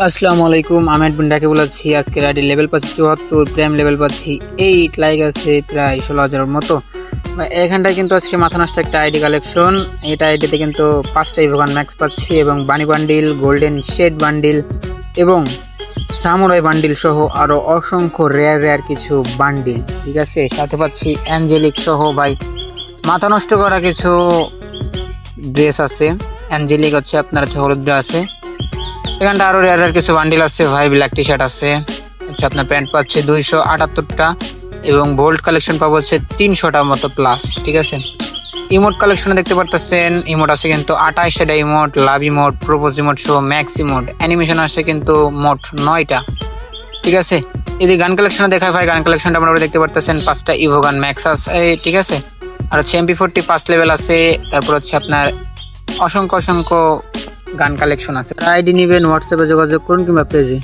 আসসালামু আলাইকুম, আহমেদ বিন্ডাকে বলেছি। আজকে আইডি লেভেল পাচ্ছি 74, প্রেম লেভেল পাচ্ছি 8, লাইক আছে প্রায় 16,000-এর মতো। এখানটায় কিন্তু আজকে মাথা নষ্ট একটা আইডি কালেকশন। এটা আইডিতে কিন্তু 5টা ইভোগান ম্যাক্স পাচ্ছি এবং bunny bundle, golden shade bundle এবং সামুরাই বান্ডিল সহ আরও অসংখ্য রেয়ার কিছু বান্ডিল, ঠিক আছে। সাথে পাচ্ছি অ্যাঞ্জেলিক সহ ভাই মাথা নষ্ট করা কিছু ড্রেস আছে। অ্যাঞ্জেলিক হচ্ছে আপনার হলুদ আছে। এখানটা আরো রেয়ার কিছু বান্ডিল আছে ভাই, ব্ল্যাক টি শার্ট আছে। আচ্ছা, আপনার প্যান্ট পাচ্ছে 278টা এবং বোল্ট কালেকশন পাবো হচ্ছে 300টার মতো প্লাস, ঠিক আছে। ইমোট কালেকশনে দেখতে পারতেছেন, ইমোট আছে কিন্তু 28টা emote, love emote, propose emote সহ ম্যাক্স ইমোট। অ্যানিমেশন আছে কিন্তু মোট 9টা, ঠিক আছে। যদি গান কালেকশনে দেখায় ভাই, গান কালেকশনটা আপনারা দেখতে পারতেছেন 5টা ইভো গান ম্যাক্স আছে, ঠিক আছে। আর হচ্ছে MP40 ফার্স্ট লেভেল আছে। তারপর হচ্ছে আপনার অসংখ্য গান কালেকশন আছে। আইডি নেবেন, হোয়াটসঅ্যাপে যোগাযোগ করুন কিংবা পেজে।